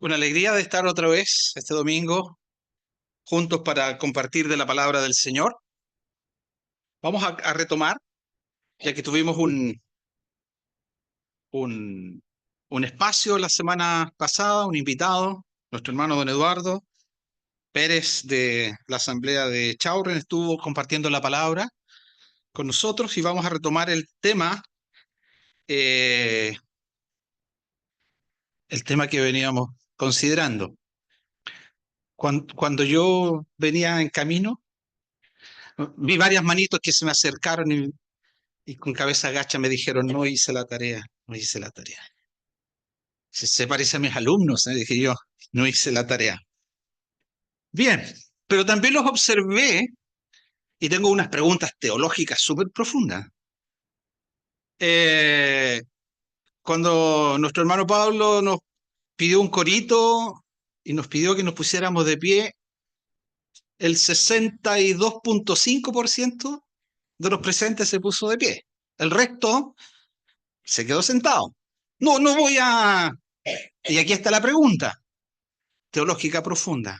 Una alegría de estar otra vez este domingo juntos para compartir de la palabra del Señor. Vamos a retomar, ya que tuvimos un, un espacio la semana pasada, un invitado, nuestro hermano don Eduardo Pérez de la Asamblea de Chaurren estuvo compartiendo la palabra con nosotros y vamos a retomar eh, el tema que veníamos considerando. Cuando yo venía en camino, vi varias manitos que se me acercaron y con cabeza gacha me dijeron, no hice la tarea, no hice la tarea. Se parece a mis alumnos, dije yo, no hice la tarea. Bien, pero también los observé y tengo unas preguntas teológicas súper profundas. Eh, Cuando nuestro hermano Pablo nos pidió un corito y nos pidió que nos pusiéramos de pie, el 62,5% de los presentes se puso de pie. El resto se quedó sentado. No voy a... Y aquí está la pregunta teológica profunda.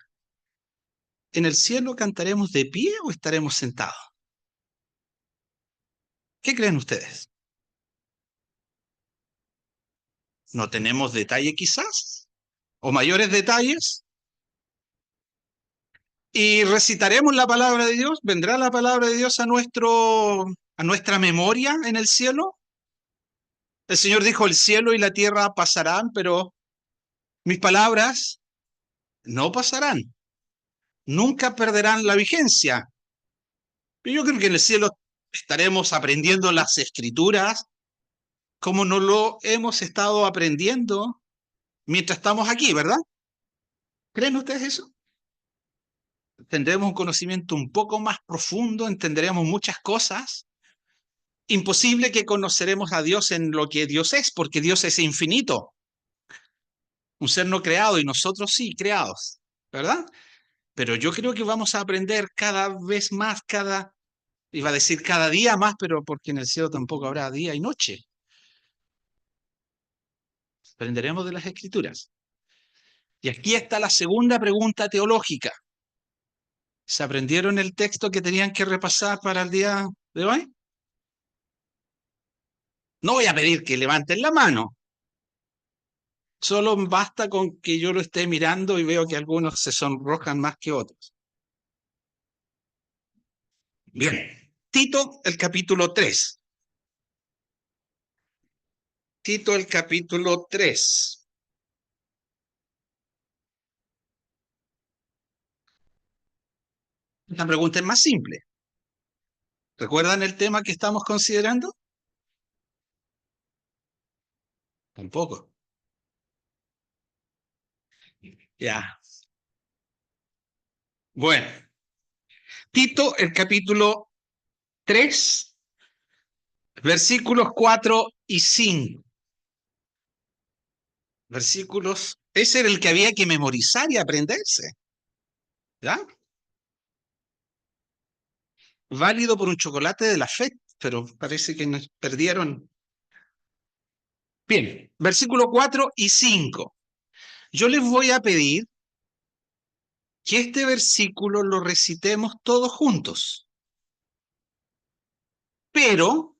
¿En el cielo cantaremos de pie o estaremos sentados? ¿Qué creen ustedes? ¿No tenemos detalle quizás? ¿O mayores detalles? ¿Y recitaremos la palabra de Dios? ¿Vendrá la palabra de Dios a nuestra memoria en el cielo? El Señor dijo, el cielo y la tierra pasarán, pero mis palabras no pasarán. Nunca perderán la vigencia. Yo creo que en el cielo estaremos aprendiendo las escrituras como no lo hemos estado aprendiendo mientras estamos aquí, ¿verdad? ¿Creen ustedes eso? Tendremos un conocimiento un poco más profundo, entenderemos muchas cosas. Imposible que conoceremos a Dios en lo que Dios es, porque Dios es infinito, un ser no creado y nosotros sí creados, ¿verdad? Pero yo creo que vamos a aprender cada vez más, iba a decir cada día más, pero porque en el cielo tampoco habrá día y noche. Aprenderemos de las escrituras. Y aquí está la segunda pregunta teológica. ¿Se aprendieron el texto que tenían que repasar para el día de hoy? No voy a pedir que levanten la mano. Solo basta con que yo lo esté mirando y veo que algunos se sonrojan más que otros. Bien. Tito, el capítulo 3. Tito, el capítulo 3. La pregunta es más simple. ¿Recuerdan el tema que estamos considerando? Tampoco. Ya. Bueno. Tito, el capítulo 3, versículos 4 y 5. Versículos. Ese era el que había que memorizar y aprenderse. ¿Ya? Válido por un chocolate de la fe, pero parece que nos perdieron. Bien, versículo 4 y 5. Yo les voy a pedir que este versículo lo recitemos todos juntos, pero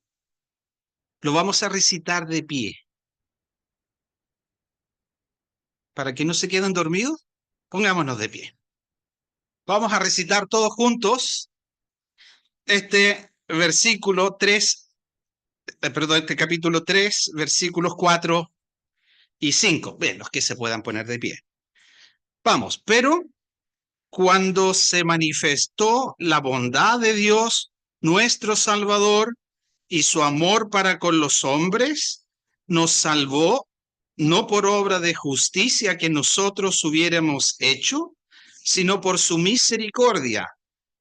lo vamos a recitar de pie. Para que no se queden dormidos, pongámonos de pie. Vamos a recitar todos juntos este versículo 3, perdón, este capítulo 3, versículos 4 y 5. Bien, los que se puedan poner de pie. Vamos, pero cuando se manifestó la bondad de Dios, nuestro Salvador, y su amor para con los hombres, nos salvó no por obra de justicia que nosotros hubiéramos hecho, sino por su misericordia,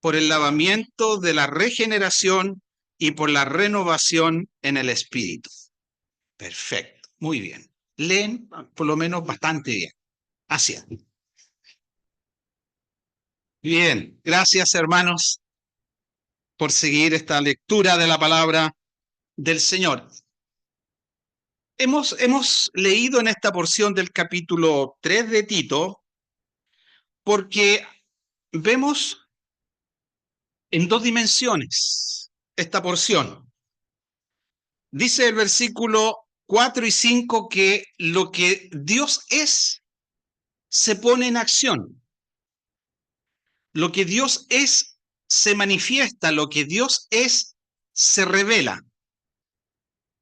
por el lavamiento de la regeneración y por la renovación en el Espíritu. Perfecto, muy bien. Leen por lo menos bastante bien. Así es. Bien, gracias hermanos por seguir esta lectura de la palabra del Señor. Hemos leído en esta porción del capítulo 3 de Tito porque vemos en dos dimensiones esta porción. Dice el versículo 4 y 5 que lo que Dios es se pone en acción. Lo que Dios es se manifiesta, lo que Dios es se revela.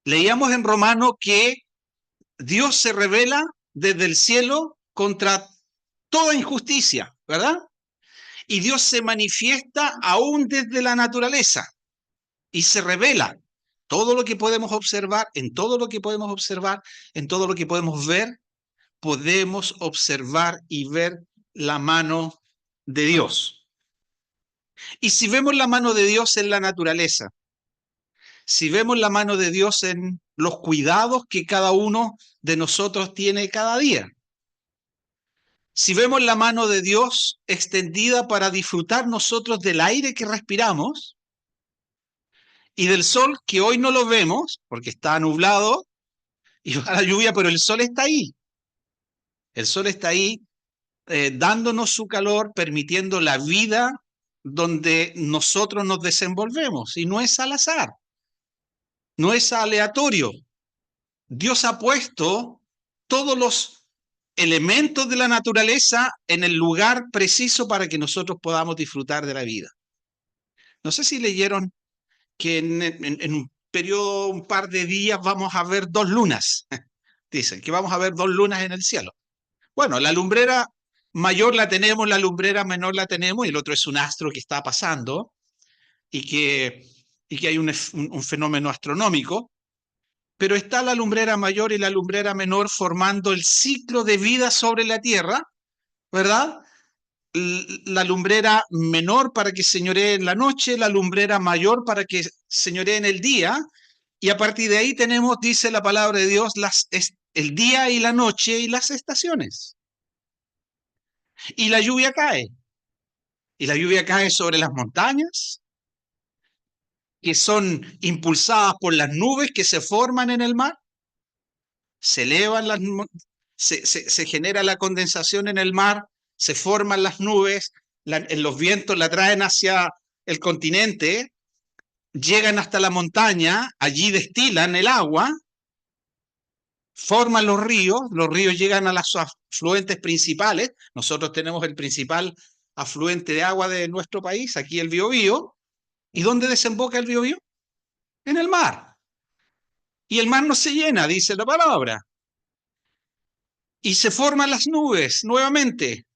Leíamos en Romano que Dios se revela desde el cielo contra toda injusticia, ¿verdad? Y Dios se manifiesta aún desde la naturaleza y se revela todo lo que podemos observar, en todo lo que podemos observar, en todo lo que podemos ver, podemos observar y ver la mano de Dios. Y si vemos la mano de Dios en la naturaleza, si vemos la mano de Dios en los cuidados que cada uno de nosotros tiene cada día, si vemos la mano de Dios extendida para disfrutar nosotros del aire que respiramos y del sol que hoy no lo vemos porque está nublado y va la lluvia, pero el sol está ahí. El sol está ahí dándonos su calor, permitiendo la vida donde nosotros nos desenvolvemos. Y no es al azar, no es aleatorio. Dios ha puesto todos los elementos de la naturaleza en el lugar preciso para que nosotros podamos disfrutar de la vida. No sé si leyeron que en un periodo, un par de días, vamos a ver dos lunas. Dicen que vamos a ver dos lunas en el cielo. Bueno, la lumbrera mayor la tenemos, la lumbrera menor la tenemos, y el otro es un astro que está pasando y que hay un fenómeno astronómico, pero está la lumbrera mayor y la lumbrera menor formando el ciclo de vida sobre la Tierra, ¿verdad? La lumbrera menor para que señoree en la noche, la lumbrera mayor para que señoree en el día, y a partir de ahí tenemos, dice la palabra de Dios, el día y la noche y las estaciones. Y la lluvia cae. Y la lluvia cae sobre las montañas, que son impulsadas por las nubes que se forman en el mar. Se elevan se genera la condensación en el mar, se forman las nubes, en los vientos la traen hacia el continente, llegan hasta la montaña, allí destilan el agua, forman los ríos llegan a las afluentes principales. Nosotros tenemos el principal afluente de agua de nuestro país, aquí el Biobío. ¿Y dónde desemboca el Biobío? En el mar. Y el mar no se llena, dice la palabra. Y se forman las nubes nuevamente.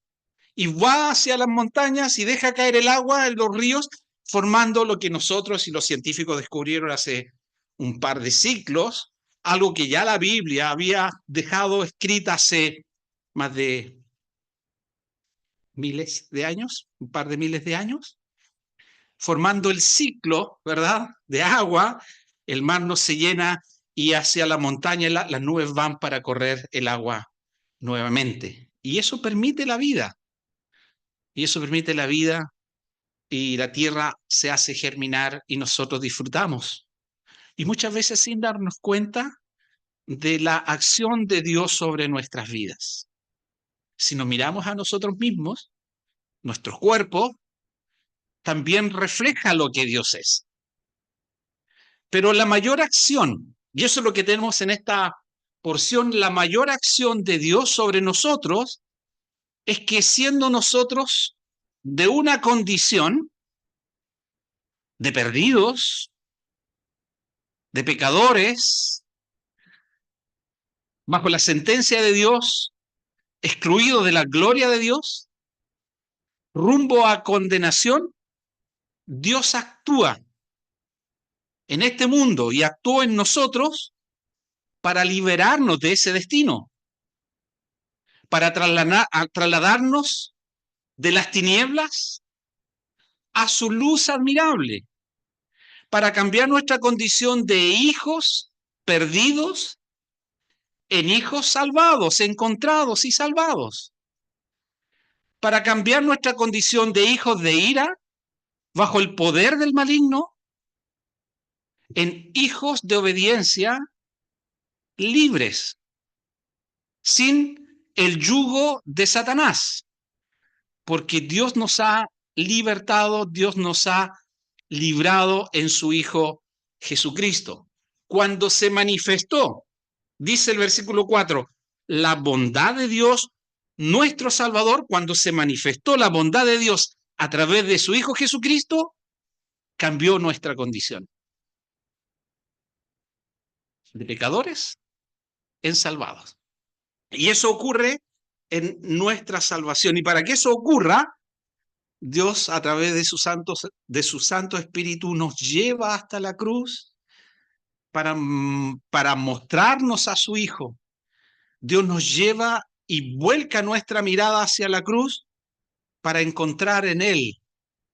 Y va hacia las montañas y deja caer el agua en los ríos, formando lo que nosotros y los científicos descubrieron hace un par de siglos, algo que ya la Biblia había dejado escrita hace más de miles de años, un par de miles de años, formando el ciclo, ¿verdad?, de agua. El mar no se llena y hacia la montaña las nubes van para correr el agua nuevamente. Y eso permite la vida. Y eso permite la vida y la tierra se hace germinar y nosotros disfrutamos. Y muchas veces sin darnos cuenta de la acción de Dios sobre nuestras vidas. Si nos miramos a nosotros mismos, nuestro cuerpo también refleja lo que Dios es. Pero la mayor acción, y eso es lo que tenemos en esta porción, la mayor acción de Dios sobre nosotros es que siendo nosotros de una condición de perdidos, de pecadores, bajo la sentencia de Dios, excluidos de la gloria de Dios, rumbo a condenación, Dios actúa en este mundo y actúa en nosotros para liberarnos de ese destino, para trasladarnos de las tinieblas a su luz admirable, para cambiar nuestra condición de hijos perdidos en hijos salvados, encontrados y salvados, para cambiar nuestra condición de hijos de ira bajo el poder del maligno en hijos de obediencia libres, sin el yugo de Satanás, porque Dios nos ha libertado, Dios nos ha librado en su Hijo Jesucristo. Cuando se manifestó, dice el versículo 4, la bondad de Dios, nuestro Salvador, cuando se manifestó la bondad de Dios a través de su Hijo Jesucristo, cambió nuestra condición de pecadores en salvados. Y eso ocurre en nuestra salvación. Y para que eso ocurra, Dios a través de su Santo Espíritu nos lleva hasta la cruz para mostrarnos a su Hijo. Dios nos lleva y vuelca nuestra mirada hacia la cruz para encontrar en Él,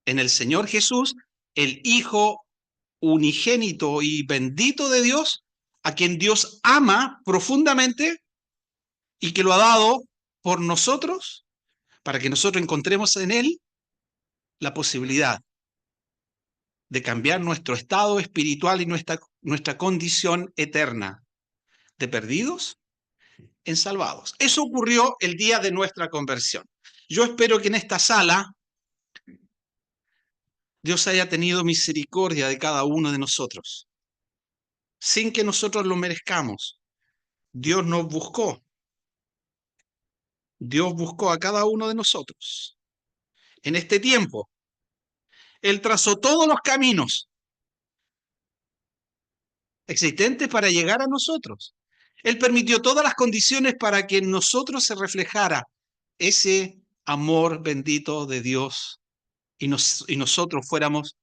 en el Señor Jesús, el Hijo unigénito y bendito de Dios, a quien Dios ama profundamente y que lo ha dado por nosotros, para que nosotros encontremos en Él la posibilidad de cambiar nuestro estado espiritual y nuestra condición eterna de perdidos en salvados. Eso ocurrió el día de nuestra conversión. Yo espero que en esta sala Dios haya tenido misericordia de cada uno de nosotros, sin que nosotros lo merezcamos. Dios nos buscó. Dios buscó a cada uno de nosotros. En este tiempo, Él trazó todos los caminos existentes para llegar a nosotros. Él permitió todas las condiciones para que en nosotros se reflejara ese amor bendito de Dios y nosotros fuéramos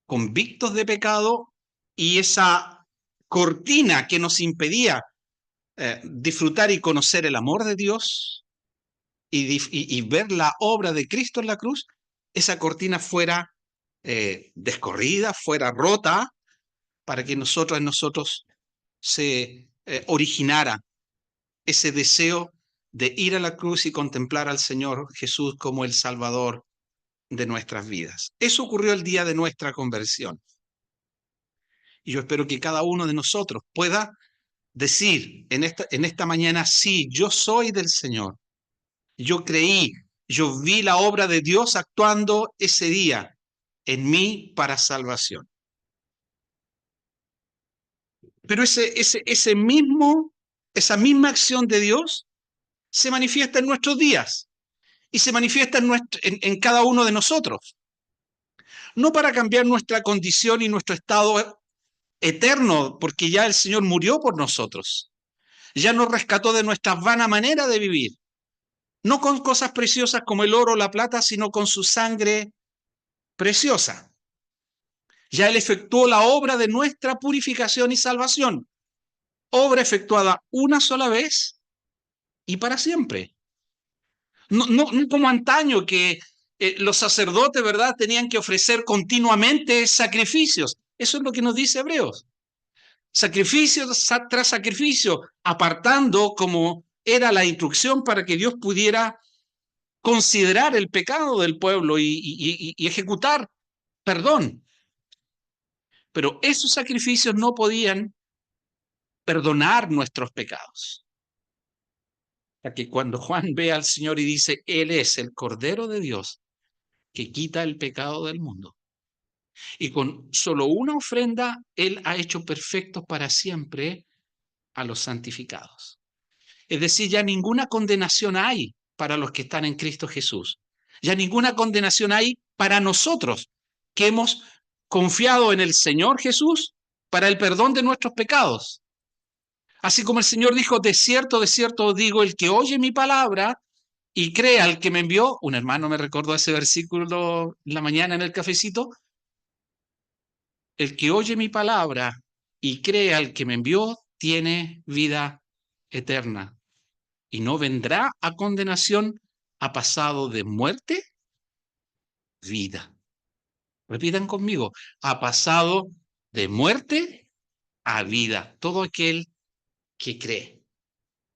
convictos de pecado y esa cortina que nos impedía disfrutar y conocer el amor de Dios y ver la obra de Cristo en la cruz, esa cortina fuera descorrida, fuera rota, para que en nosotros se originara ese deseo de ir a la cruz y contemplar al Señor Jesús como el Salvador de nuestras vidas. Eso ocurrió el día de nuestra conversión. Y yo espero que cada uno de nosotros pueda decir en esta mañana, sí, yo soy del Señor. Yo creí, yo vi la obra de Dios actuando ese día en mí para salvación. Pero esa misma acción de Dios se manifiesta en nuestros días y se manifiesta en cada uno de nosotros. No para cambiar nuestra condición y nuestro estado eterno, porque ya el Señor murió por nosotros. Ya nos rescató de nuestra vana manera de vivir. No con cosas preciosas como el oro o la plata, sino con su sangre preciosa. Ya Él efectuó la obra de nuestra purificación y salvación. Obra efectuada una sola vez y para siempre. No como antaño que los sacerdotes, ¿verdad?, tenían que ofrecer continuamente sacrificios. Eso es lo que nos dice Hebreos. Sacrificio tras sacrificio, apartando como era la instrucción para que Dios pudiera considerar el pecado del pueblo y ejecutar perdón. Pero esos sacrificios no podían perdonar nuestros pecados. Ya que cuando Juan ve al Señor y dice, Él es el Cordero de Dios que quita el pecado del mundo. Y con solo una ofrenda, Él ha hecho perfectos para siempre a los santificados. Es decir, ya ninguna condenación hay para los que están en Cristo Jesús. Ya ninguna condenación hay para nosotros que hemos confiado en el Señor Jesús para el perdón de nuestros pecados. Así como el Señor dijo, de cierto os digo, el que oye mi palabra y cree al que me envió, un hermano me recordó ese versículo la mañana en el cafecito, el que oye mi palabra y cree al que me envió, tiene vida eterna y no vendrá a condenación, ha pasado de muerte, vida. Repitan conmigo, ha pasado de muerte a vida. Todo aquel que cree.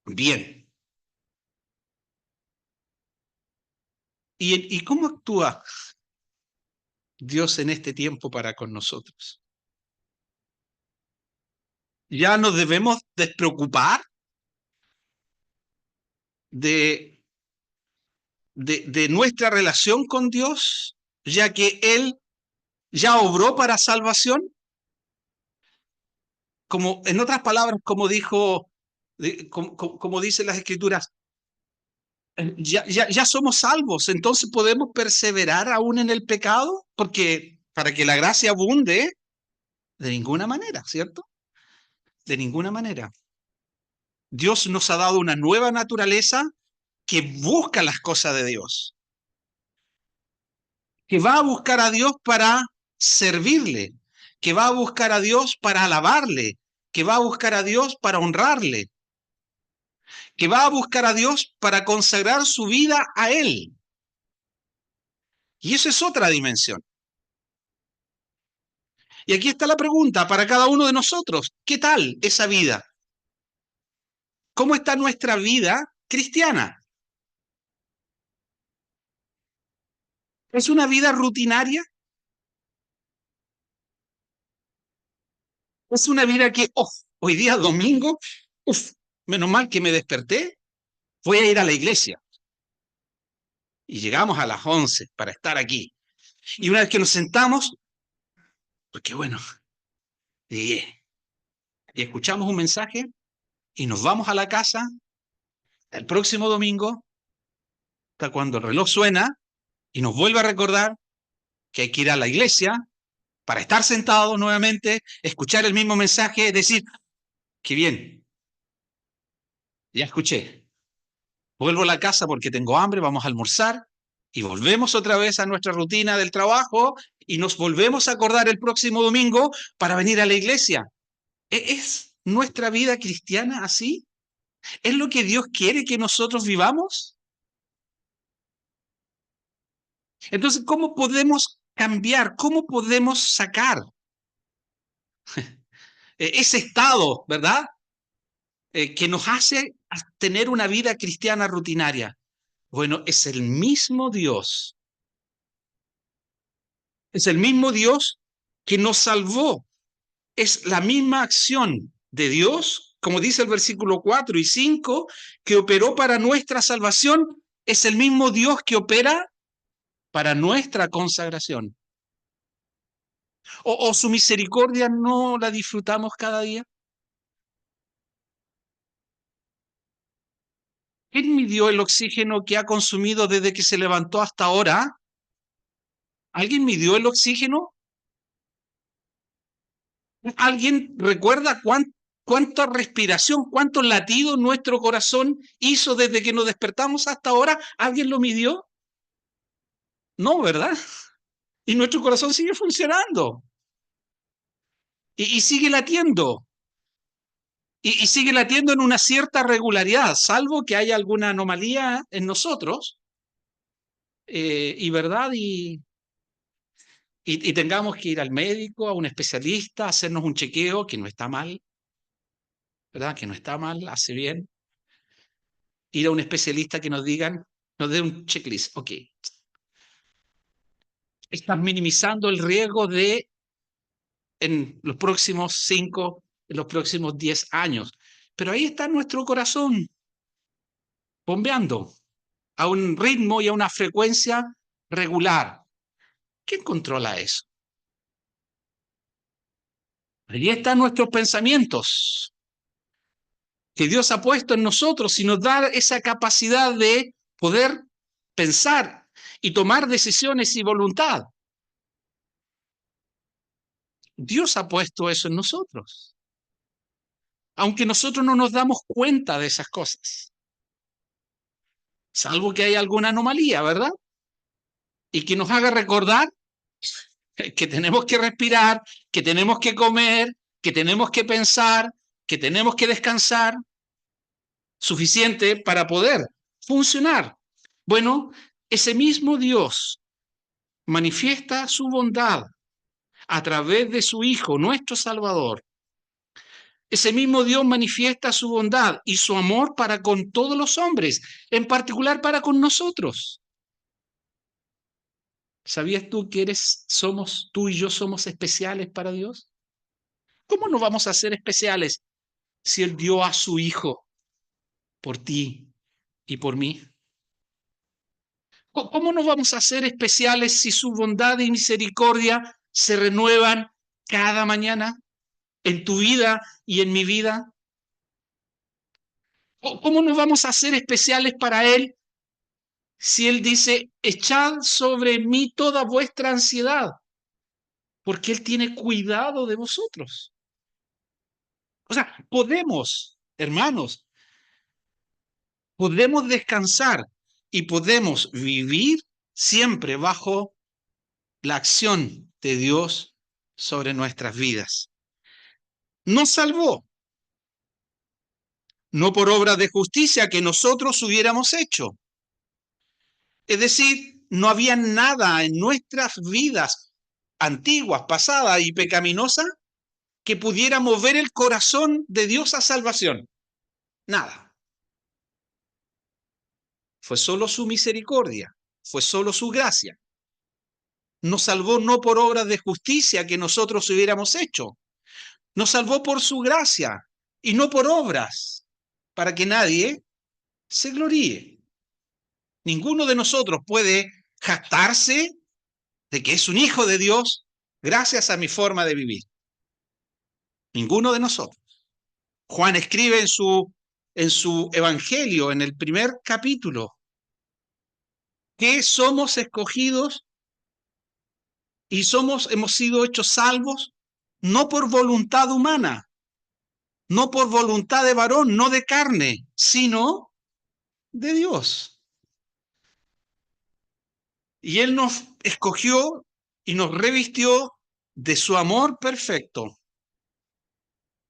Bien. ¿Y cómo actúa Dios en este tiempo para con nosotros? Ya nos debemos despreocupar de, de nuestra relación con Dios, ya que Él ya obró para salvación. Como, en otras palabras, como dijo, como dicen las Escrituras, ya somos salvos, entonces podemos perseverar aún en el pecado, porque para que la gracia abunde, de ninguna manera, ¿cierto? De ninguna manera. Dios nos ha dado una nueva naturaleza que busca las cosas de Dios, que va a buscar a Dios para servirle, que va a buscar a Dios para alabarle, que va a buscar a Dios para honrarle, que va a buscar a Dios para consagrar su vida a Él. Y eso es otra dimensión. Y aquí está la pregunta para cada uno de nosotros. ¿Qué tal esa vida? ¿Cómo está nuestra vida cristiana? ¿Es una vida rutinaria? ¿Es una vida que, oh, hoy día domingo, uf, menos mal que me desperté, voy a ir a la iglesia? Y llegamos a las 11 para estar aquí. Y una vez que nos sentamos, porque bueno, llegué. Y escuchamos un mensaje y nos vamos a la casa el próximo domingo, hasta cuando el reloj suena y nos vuelve a recordar que hay que ir a la iglesia para estar sentados nuevamente, escuchar el mismo mensaje, decir, qué bien, ya escuché. Vuelvo a la casa porque tengo hambre, vamos a almorzar y volvemos otra vez a nuestra rutina del trabajo y nos volvemos a acordar el próximo domingo para venir a la iglesia. ¿Es nuestra vida cristiana así? ¿Es lo que Dios quiere que nosotros vivamos? Entonces, ¿cómo podemos cambiar? ¿Cómo podemos sacar ese estado, verdad? Que nos hace tener una vida cristiana rutinaria. Bueno, es el mismo Dios que nos salvó. Es la misma acción de Dios, como dice el versículo 4 y 5, que operó para nuestra salvación. Es el mismo Dios que opera para nuestra consagración. O su misericordia no la disfrutamos cada día. ¿Quién midió el oxígeno que ha consumido desde que se levantó hasta ahora? ¿Alguien midió el oxígeno? ¿Alguien recuerda cuánta respiración, cuántos latidos nuestro corazón hizo desde que nos despertamos hasta ahora? ¿Alguien lo midió? No, ¿verdad? Y nuestro corazón sigue funcionando y sigue latiendo. Y sigue latiendo en una cierta regularidad, salvo que haya alguna anomalía en nosotros, y verdad, y tengamos que ir al médico, a un especialista, hacernos un chequeo, que no está mal, ¿verdad? Que no está mal, hace bien. Ir a un especialista que nos dé un checklist. Ok, estás minimizando el riesgo de en los próximos 5, en los próximos 10 años. Pero ahí está nuestro corazón bombeando a un ritmo y a una frecuencia regular. ¿Quién controla eso? Ahí están nuestros pensamientos que Dios ha puesto en nosotros y nos da esa capacidad de poder pensar y tomar decisiones y voluntad. Dios ha puesto eso en nosotros, aunque nosotros no nos damos cuenta de esas cosas, salvo que haya alguna anomalía, ¿verdad? Y que nos haga recordar que tenemos que respirar, que tenemos que comer, que tenemos que pensar, que tenemos que descansar, suficiente para poder funcionar. Bueno, ese mismo Dios manifiesta su bondad a través de su Hijo, nuestro Salvador. Ese mismo Dios manifiesta su bondad y su amor para con todos los hombres, en particular para con nosotros. ¿Sabías tú que tú y yo somos especiales para Dios? ¿Cómo no vamos a ser especiales si Él dio a su Hijo por ti y por mí? ¿Cómo no vamos a ser especiales si su bondad y misericordia se renuevan cada mañana en tu vida y en mi vida? ¿Cómo no vamos a ser especiales para Él si Él dice, echad sobre mí toda vuestra ansiedad, porque Él tiene cuidado de vosotros? O sea, podemos, hermanos, podemos descansar y podemos vivir siempre bajo la acción de Dios sobre nuestras vidas. Nos salvó, no por obras de justicia que nosotros hubiéramos hecho. Es decir, no había nada en nuestras vidas antiguas, pasadas y pecaminosas que pudiera mover el corazón de Dios a salvación. Nada. Fue solo su misericordia, fue solo su gracia. Nos salvó no por obras de justicia que nosotros hubiéramos hecho. Nos salvó por su gracia y no por obras, para que nadie se gloríe. Ninguno de nosotros puede jactarse de que es un hijo de Dios gracias a mi forma de vivir. Ninguno de nosotros. Juan escribe en su evangelio, en el primer capítulo, que somos escogidos y hemos sido hechos salvos no por voluntad humana, no por voluntad de varón, no de carne, sino de Dios. Y Él nos escogió y nos revistió de su amor perfecto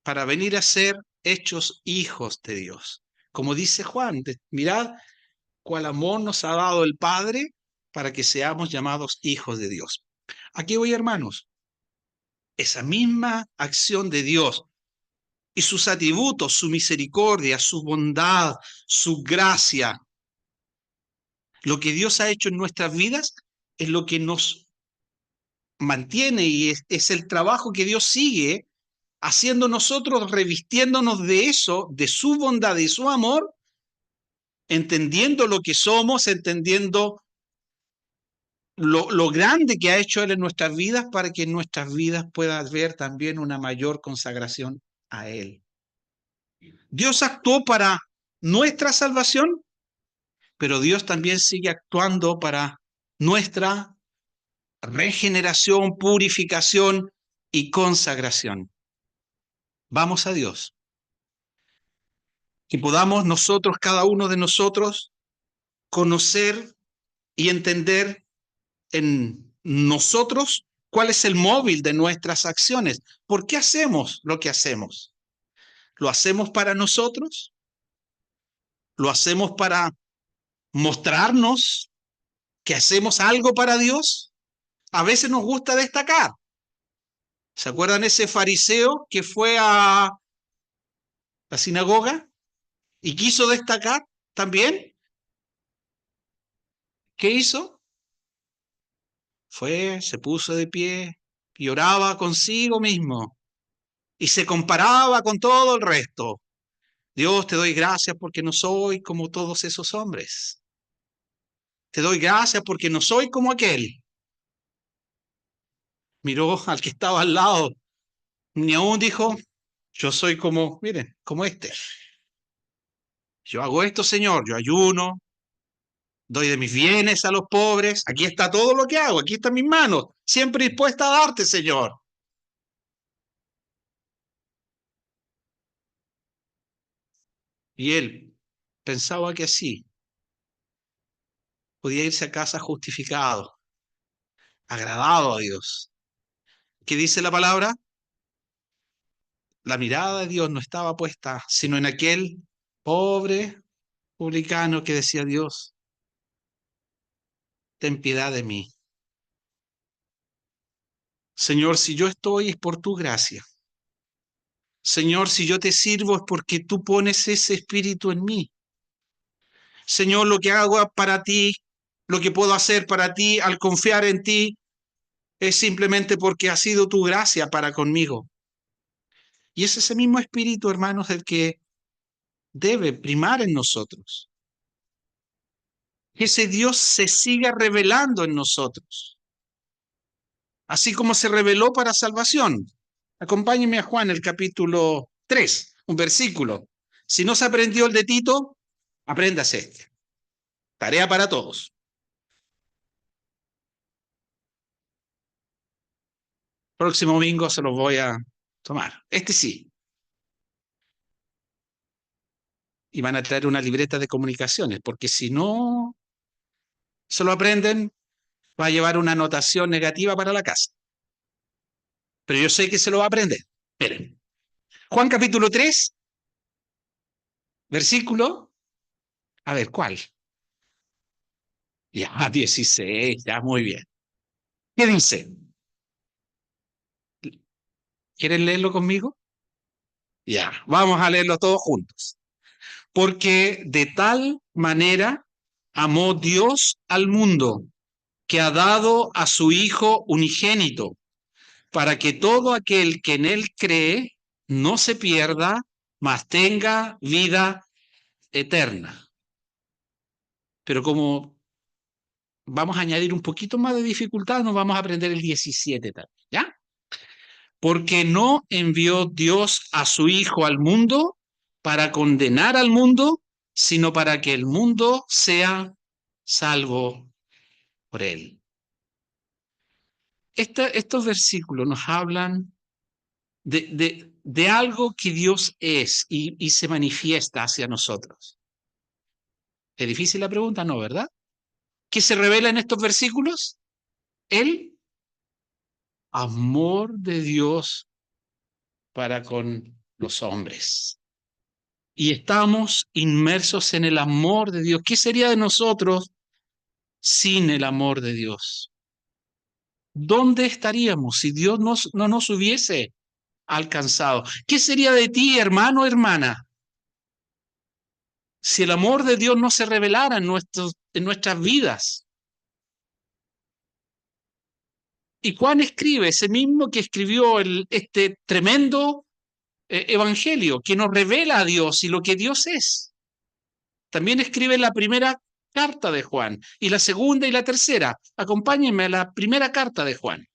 para venir a ser hechos hijos de Dios. Como dice Juan, mirad cuál amor nos ha dado el Padre para que seamos llamados hijos de Dios. Aquí voy, hermanos. Esa misma acción de Dios y sus atributos, su misericordia, su bondad, su gracia, lo que Dios ha hecho en nuestras vidas es lo que nos mantiene y es el trabajo que Dios sigue haciendo nosotros, revistiéndonos de eso, de su bondad y su amor, entendiendo lo que somos, entendiendo lo grande que ha hecho Él en nuestras vidas para que en nuestras vidas pueda haber también una mayor consagración a Él. Dios actuó para nuestra salvación, pero Dios también sigue actuando para nuestra regeneración, purificación y consagración. Vamos a Dios. Que podamos nosotros, cada uno de nosotros, conocer y entender en nosotros cuál es el móvil de nuestras acciones. ¿Por qué hacemos lo que hacemos? ¿Lo hacemos para nosotros? ¿Lo hacemos para mostrarnos que hacemos algo para Dios? A veces nos gusta destacar. ¿Se acuerdan ese fariseo que fue a la sinagoga y quiso destacar también? ¿Qué hizo? Fue, se puso de pie y oraba consigo mismo y se comparaba con todo el resto. Dios, te doy gracias porque no soy como todos esos hombres. Te doy gracias porque no soy como aquel. Miró al que estaba al lado, ni aún dijo, yo soy como, miren, como este. Yo hago esto, Señor, yo ayuno, doy de mis bienes a los pobres, aquí está todo lo que hago, aquí están mis manos, siempre dispuesta a darte, Señor. Y él pensaba que así podía irse a casa justificado, agradado a Dios. ¿Qué dice la palabra? La mirada de Dios no estaba puesta, sino en aquel pobre publicano que decía, Dios, ten piedad de mí. Señor, si yo estoy es por tu gracia. Señor, si yo te sirvo es porque tú pones ese espíritu en mí. Señor, lo que hago para ti, lo que puedo hacer para ti al confiar en ti, es simplemente porque ha sido tu gracia para conmigo. Y es ese mismo espíritu, hermanos, el que debe primar en nosotros. Que ese Dios se siga revelando en nosotros, así como se reveló para salvación. Acompáñenme a Juan, el capítulo 3, un versículo. Si no se aprendió el de Tito, apréndase este. Tarea para todos. Próximo domingo se los voy a tomar. Este sí. Y van a traer una libreta de comunicaciones, porque si no se lo aprenden, va a llevar una anotación negativa para la casa. Pero yo sé que se lo va a aprender. Miren. Juan capítulo 3, versículo. A ver, ¿cuál? Ya, 16, ya, muy bien. ¿Qué dice? ¿Quieren leerlo conmigo? Ya, vamos a leerlo todos juntos. Porque de tal manera amó Dios al mundo, que ha dado a su Hijo unigénito, para que todo aquel que en él cree no se pierda, mas tenga vida eterna. Pero como vamos a añadir un poquito más de dificultad, nos vamos a aprender el 17 también, ¿ya? Porque no envió Dios a su Hijo al mundo para condenar al mundo, sino para que el mundo sea salvo por él. Estos versículos nos hablan de algo que Dios es y se manifiesta hacia nosotros. ¿Es difícil la pregunta? No, ¿verdad? ¿Qué se revela en estos versículos? El amor de Dios para con los hombres. Y estamos inmersos en el amor de Dios. ¿Qué sería de nosotros sin el amor de Dios? ¿Dónde estaríamos si Dios no nos hubiese alcanzado? ¿Qué sería de ti, hermano, hermana, si el amor de Dios no se revelara en nuestras vidas? Y Juan escribe, ese mismo que escribió este tremendo evangelio, que nos revela a Dios y lo que Dios es. También escribe la primera carta de Juan y la segunda y la tercera. Acompáñenme a la primera carta de Juan.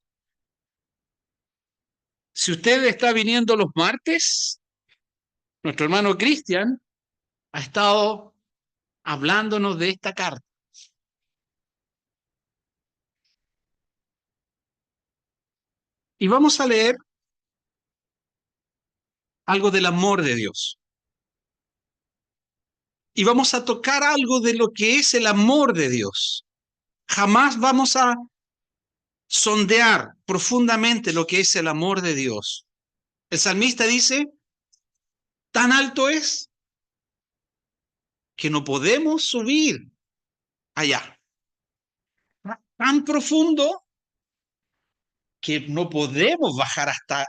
Si usted está viniendo los martes, nuestro hermano Cristian ha estado hablándonos de esta carta. Y vamos a leer algo del amor de Dios. Y vamos a tocar algo de lo que es el amor de Dios. Jamás vamos a sondear profundamente lo que es el amor de Dios. El salmista dice, tan alto es que no podemos subir allá. Tan profundo que no podemos bajar hasta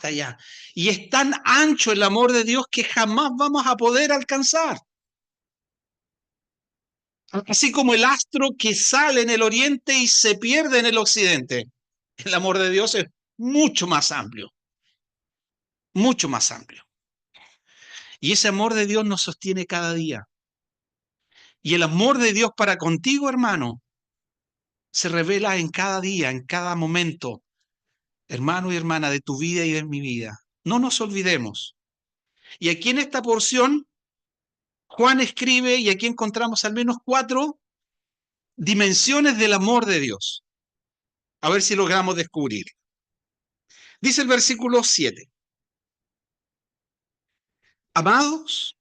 allá. Y es tan ancho el amor de Dios que jamás vamos a poder alcanzar. Así como el astro que sale en el oriente y se pierde en el occidente. El amor de Dios es mucho más amplio, mucho más amplio. Y ese amor de Dios nos sostiene cada día. Y el amor de Dios para contigo, hermano, se revela en cada día, en cada momento, hermano y hermana, de tu vida y de mi vida. No nos olvidemos. Y aquí en esta porción, Juan escribe, y aquí encontramos al menos 4 dimensiones del amor de Dios. A ver si logramos descubrir. Dice el versículo 7. Amados,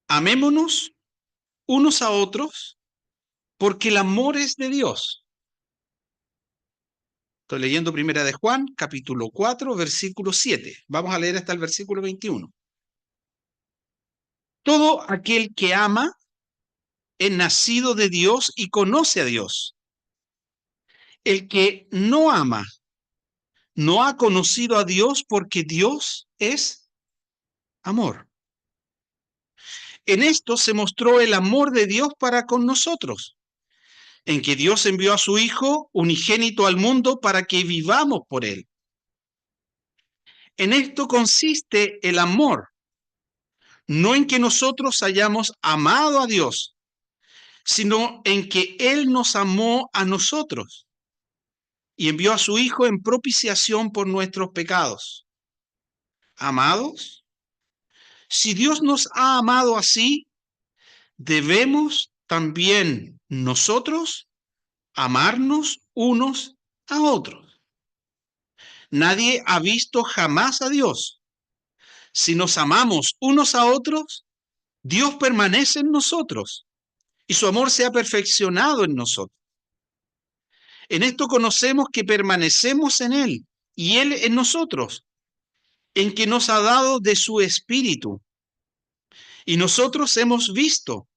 amémonos unos a otros, porque el amor es de Dios. Estoy leyendo primera de Juan, capítulo 4, versículo 7. Vamos a leer hasta el versículo 21. Todo aquel que ama es nacido de Dios y conoce a Dios. El que no ama no ha conocido a Dios porque Dios es amor. En esto se mostró el amor de Dios para con nosotros, en que Dios envió a su Hijo unigénito al mundo para que vivamos por él. En esto consiste el amor, no en que nosotros hayamos amado a Dios, sino en que Él nos amó a nosotros y envió a su Hijo en propiciación por nuestros pecados. Amados, si Dios nos ha amado así, debemos también nosotros amarnos unos a otros. Nadie ha visto jamás a Dios. Si nos amamos unos a otros, Dios permanece en nosotros y su amor se ha perfeccionado en nosotros. En esto conocemos que permanecemos en Él y Él en nosotros, en que nos ha dado de su Espíritu. Y nosotros hemos visto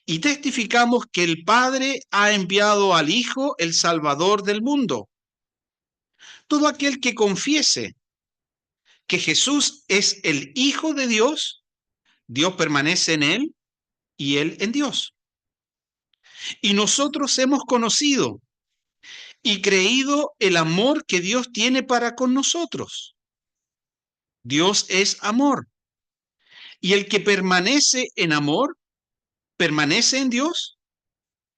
y testificamos que el Padre ha enviado al Hijo, el Salvador del mundo. Todo aquel que confiese que Jesús es el Hijo de Dios, Dios permanece en Él y Él en Dios. Y nosotros hemos conocido y creído el amor que Dios tiene para con nosotros. Dios es amor. Y el que permanece en amor, permanece en Dios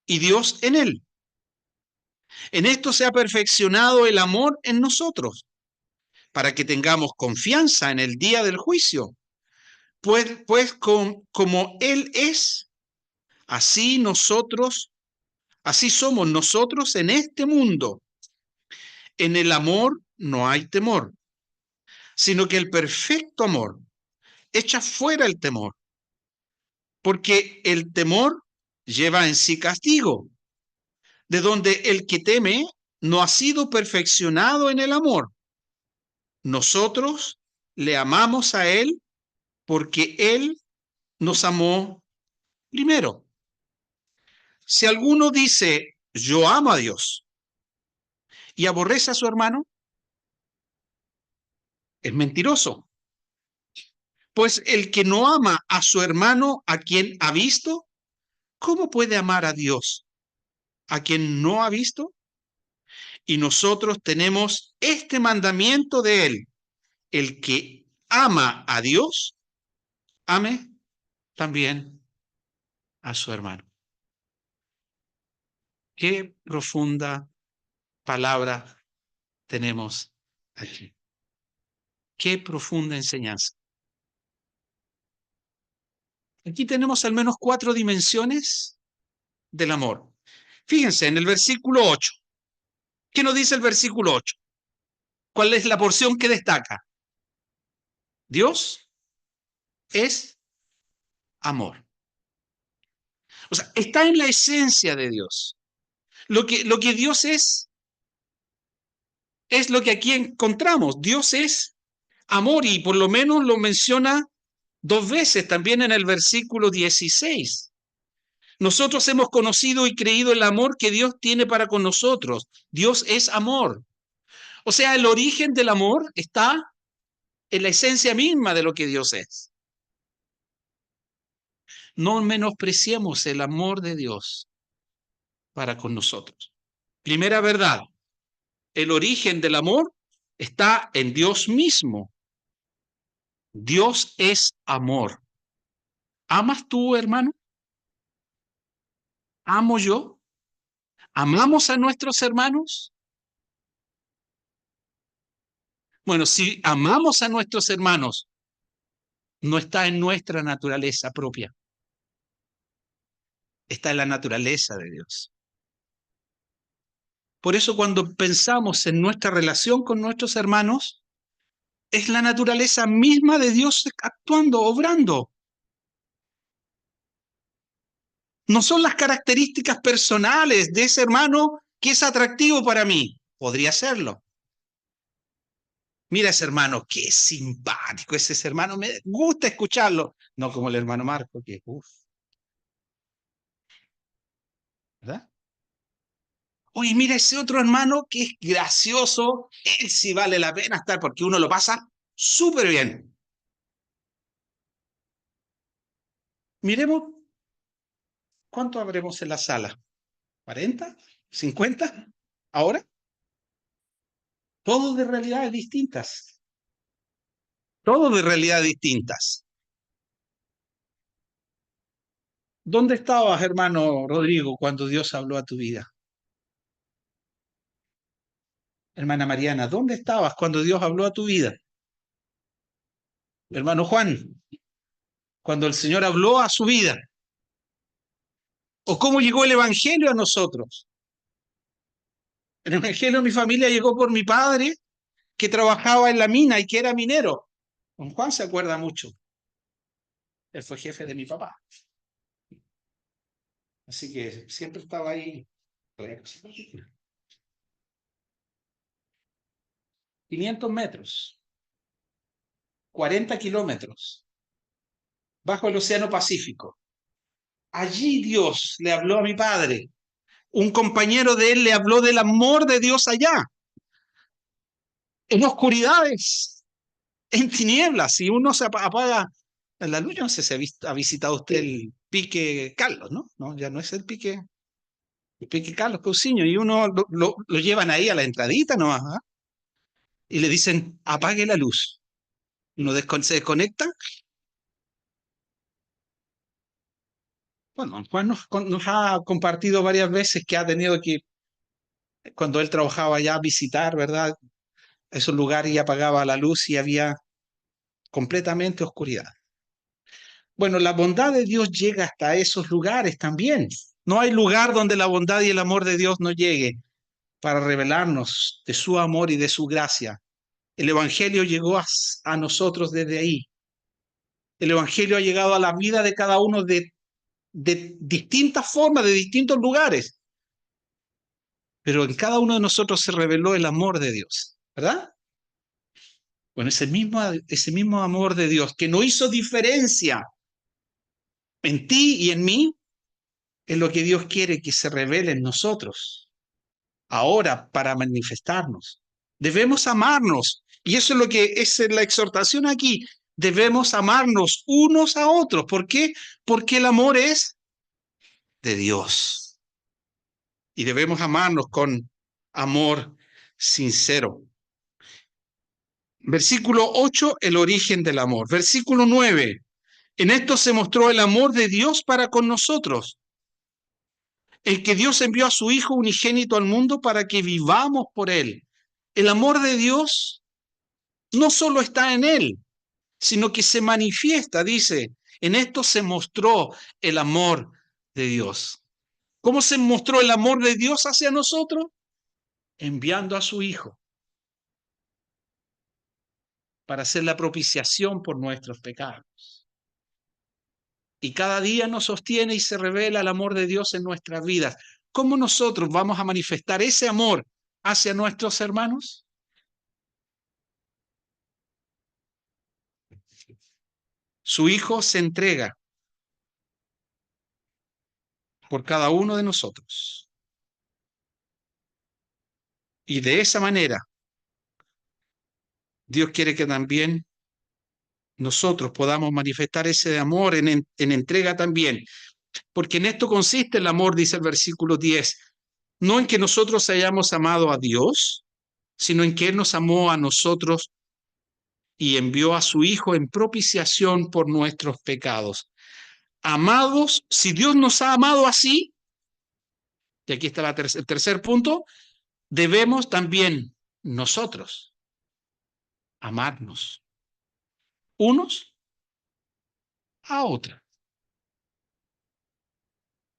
y Dios en él. En esto se ha perfeccionado el amor en nosotros, para que tengamos confianza en el día del juicio. Como Él es, así nosotros, así somos nosotros en este mundo. En el amor no hay temor, sino que el perfecto amor echa fuera el temor, porque el temor lleva en sí castigo, de donde el que teme no ha sido perfeccionado en el amor. Nosotros le amamos a Él porque Él nos amó primero. Si alguno dice, yo amo a Dios y aborrece a su hermano, es mentiroso. Pues el que no ama a su hermano a quien ha visto, ¿cómo puede amar a Dios a quien no ha visto? Y nosotros tenemos este mandamiento de Él: el que ama a Dios, ame también a su hermano. Qué profunda palabra tenemos aquí. Qué profunda enseñanza. Aquí tenemos al menos 4 dimensiones del amor. Fíjense en el versículo 8. ¿Qué nos dice el versículo 8? ¿Cuál es la porción que destaca? Dios es amor. O sea, está en la esencia de Dios. Lo que Dios es lo que aquí encontramos. Dios es amor, y por lo menos lo menciona 2 veces también en el versículo 16. Nosotros hemos conocido y creído el amor que Dios tiene para con nosotros. Dios es amor. O sea, el origen del amor está en la esencia misma de lo que Dios es. No menospreciemos el amor de Dios para con nosotros. Primera verdad, el origen del amor está en Dios mismo. Dios es amor. ¿Amas tú, hermano? ¿Amo yo? ¿Amamos a nuestros hermanos? Bueno, si amamos a nuestros hermanos, no está en nuestra naturaleza propia, está en la naturaleza de Dios. Por eso cuando pensamos en nuestra relación con nuestros hermanos, es la naturaleza misma de Dios actuando, obrando. No son las características personales de ese hermano que es atractivo para mí. Podría serlo. Mira ese hermano, qué simpático ese hermano, me gusta escucharlo. No como el hermano Marco, que ¿verdad? Oye, mira ese otro hermano que es gracioso, él sí vale la pena estar porque uno lo pasa súper bien. Miremos cuánto habremos en la sala. ¿40? ¿50? ¿Ahora? Todos de realidades distintas. Todo de realidades distintas. ¿Dónde estabas, hermano Rodrigo, cuando Dios habló a tu vida? Hermana Mariana, ¿dónde estabas cuando Dios habló a tu vida? Hermano Juan, cuando el Señor habló a su vida. ¿O cómo llegó el Evangelio a nosotros? El Evangelio a mi familia llegó por mi padre, que trabajaba en la mina y que era minero. Don Juan se acuerda mucho. Él fue jefe de mi papá. Así que siempre estaba ahí. 500 metros, 40 kilómetros, bajo el Océano Pacífico. Allí Dios le habló a mi padre. Un compañero de él le habló del amor de Dios allá, en oscuridades, en tinieblas. Si uno se apaga en la luz, yo no sé si ha visitado usted el Pique Carlos, ¿no? No, ya no es el Pique Carlos Cousiño, y uno lo llevan ahí a la entradita nomás, ¿ah? Y le dicen, apague la luz. Uno se desconecta. Bueno, Juan nos ha compartido varias veces que ha tenido que, cuando él trabajaba allá, visitar, ¿verdad? Esos lugares y apagaba la luz y había completamente oscuridad. Bueno, la bondad de Dios llega hasta esos lugares también. No hay lugar donde la bondad y el amor de Dios no llegue para revelarnos de su amor y de su gracia. El Evangelio llegó a nosotros desde ahí. El Evangelio ha llegado a la vida de cada uno de distintas formas, de distintos lugares, pero en cada uno de nosotros se reveló el amor de Dios, ¿verdad? Bueno, ese mismo amor de Dios que no hizo diferencia en ti y en mí, es lo que Dios quiere que se revele en nosotros, ahora para manifestarnos. Debemos amarnos, y eso es lo que es la exhortación aquí. Debemos amarnos unos a otros. ¿Por qué? Porque el amor es de Dios. Y debemos amarnos con amor sincero. Versículo 8, el origen del amor. Versículo 9, en esto se mostró el amor de Dios para con nosotros, el que Dios envió a su Hijo unigénito al mundo para que vivamos por él. El amor de Dios no solo está en él, sino que se manifiesta, dice, en esto se mostró el amor de Dios. ¿Cómo se mostró el amor de Dios hacia nosotros? Enviando a su Hijo para hacer la propiciación por nuestros pecados. Y cada día nos sostiene y se revela el amor de Dios en nuestras vidas. ¿Cómo nosotros vamos a manifestar ese amor hacia nuestros hermanos? Su Hijo se entrega por cada uno de nosotros. Y de esa manera, Dios quiere que también nosotros podamos manifestar ese amor en entrega también. Porque en esto consiste el amor, dice el versículo 10, no en que nosotros hayamos amado a Dios, sino en que Él nos amó a nosotros y envió a su Hijo en propiciación por nuestros pecados. Amados, si Dios nos ha amado así, y aquí está el tercer punto, debemos también nosotros amarnos unos a otros.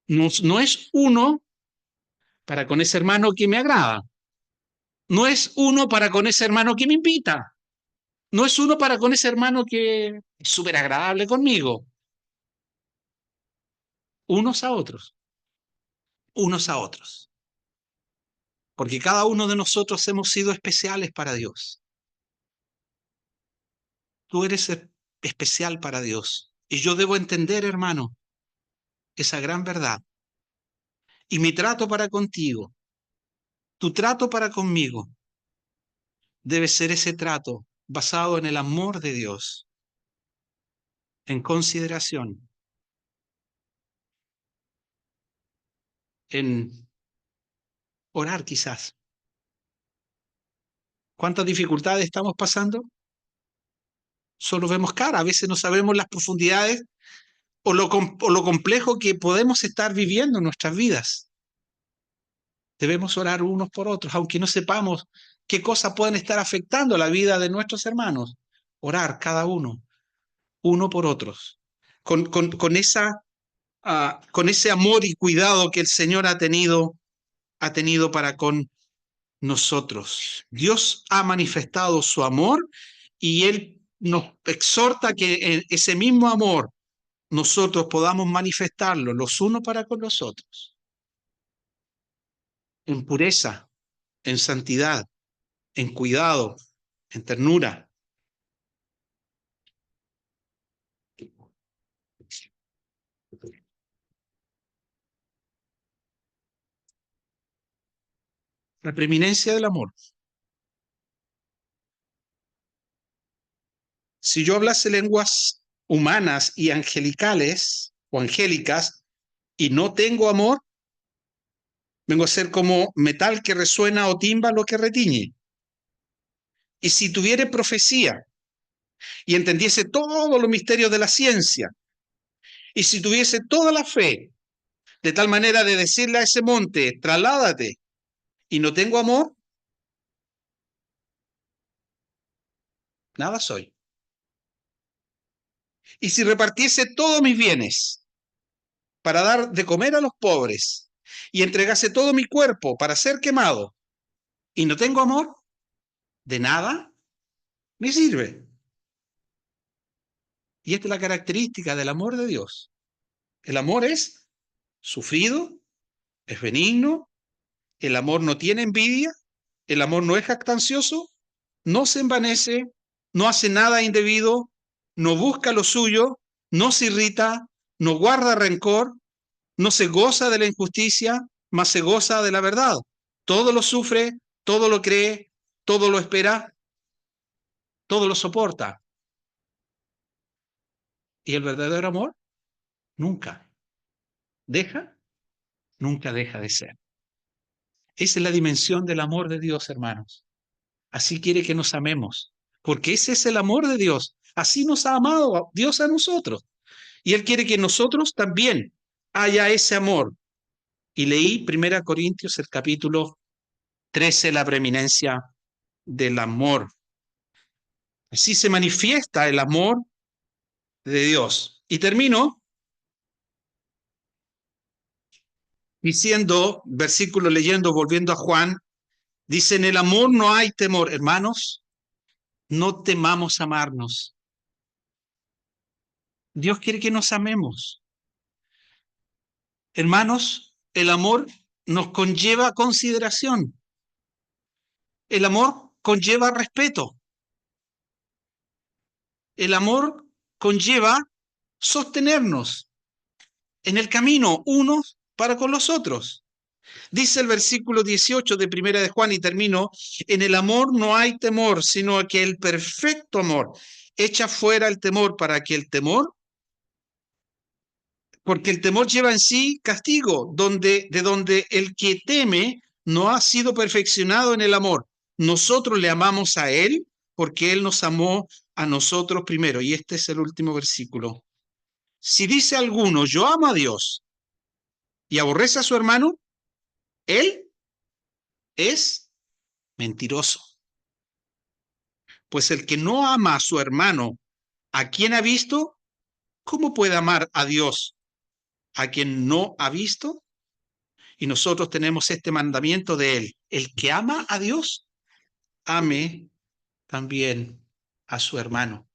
No es uno para con ese hermano que me agrada, no es uno para con ese hermano que me invita, no es uno para con ese hermano que es súper agradable conmigo. Unos a otros, unos a otros. Porque cada uno de nosotros hemos sido especiales para Dios. Tú eres especial para Dios. Y yo debo entender, hermano, esa gran verdad. Y mi trato para contigo, tu trato para conmigo, debe ser ese trato basado en el amor de Dios, en consideración, en orar quizás. ¿Cuántas dificultades estamos pasando? Solo vemos cara, a veces no sabemos las profundidades o lo complejo que podemos estar viviendo en nuestras vidas. Debemos orar unos por otros, aunque no sepamos qué cosas pueden estar afectando la vida de nuestros hermanos. Orar cada uno, uno por otros, con ese amor y cuidado que el Señor ha tenido para con nosotros. Dios ha manifestado su amor y Él nos exhorta que en ese mismo amor nosotros podamos manifestarlo los unos para con los otros, en pureza, en santidad, en cuidado, en ternura. La preeminencia del amor. Si yo hablase lenguas humanas y angelicales o angélicas y no tengo amor, vengo a ser como metal que resuena o tímbalo que retiñe. Y si tuviere profecía y entendiese todos los misterios de la ciencia, y si tuviese toda la fe, de tal manera de decirle a ese monte, trasládate, y no tengo amor, nada soy. Y si repartiese todos mis bienes para dar de comer a los pobres, y entregase todo mi cuerpo para ser quemado, y no tengo amor, de nada me sirve. Y esta es la característica del amor de Dios. El amor es sufrido, es benigno, el amor no tiene envidia, el amor no es jactancioso, no se envanece, no hace nada indebido, no busca lo suyo, no se irrita, no guarda rencor, no se goza de la injusticia, mas se goza de la verdad. Todo lo sufre, todo lo cree, todo lo espera, todo lo soporta. Y el verdadero amor nunca deja, nunca deja de ser. Esa es la dimensión del amor de Dios, hermanos. Así quiere que nos amemos, porque ese es el amor de Dios. Así nos ha amado Dios a nosotros. Y Él quiere que nosotros también haya ese amor. Y leí 1 Corintios el capítulo 13, la preeminencia del amor. Así se manifiesta el amor de Dios. Y termino diciendo, versículo leyendo, volviendo a Juan, dice, en el amor no hay temor. Hermanos, no temamos amarnos. Dios quiere que nos amemos. Hermanos, el amor nos conlleva consideración. El amor conlleva respeto. El amor conlleva sostenernos en el camino unos para con los otros. Dice el versículo 18 de Primera de Juan, y termino, en el amor no hay temor, sino que el perfecto amor echa fuera el temor, porque el temor lleva en sí castigo, de donde el que teme no ha sido perfeccionado en el amor. Nosotros le amamos a Él porque Él nos amó a nosotros primero. Y este es el último versículo. Si dice alguno, yo amo a Dios y aborrece a su hermano, él es mentiroso. Pues el que no ama a su hermano, ¿a quien ha visto? ¿Cómo puede amar a Dios a quien no ha visto? Y nosotros tenemos este mandamiento de Él. El que ama a Dios, ame también a su hermano.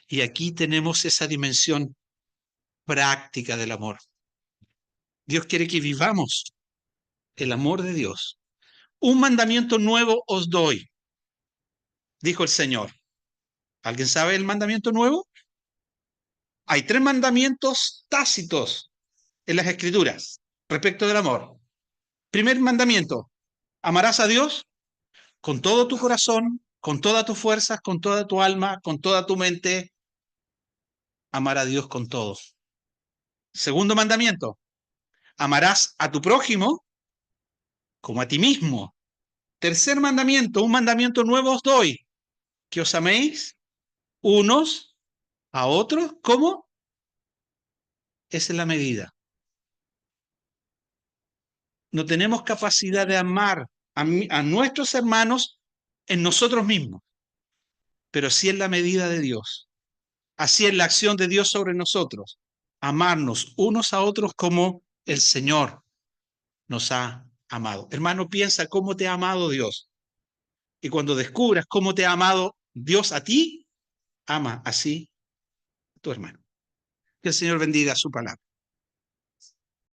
Y aquí tenemos esa dimensión práctica del amor. Dios quiere que vivamos el amor de Dios. Un mandamiento nuevo os doy, dijo el Señor. ¿Alguien sabe el mandamiento nuevo? Hay 3 mandamientos tácitos en las Escrituras respecto del amor. Primer mandamiento, amarás a Dios con todo tu corazón, con todas tus fuerzas, con toda tu alma, con toda tu mente. Amar a Dios con todo. Segundo mandamiento, amarás a tu prójimo como a ti mismo. Tercer mandamiento, un mandamiento nuevo os doy, que os améis unos a otros, ¿cómo? Esa es la medida. No tenemos capacidad de amar a nuestros hermanos en nosotros mismos, pero sí en la medida de Dios. Así es la acción de Dios sobre nosotros. Amarnos unos a otros como el Señor nos ha amado. Hermano, piensa cómo te ha amado Dios. Y cuando descubras cómo te ha amado Dios a ti, ama así a tu hermano. Que el Señor bendiga su palabra.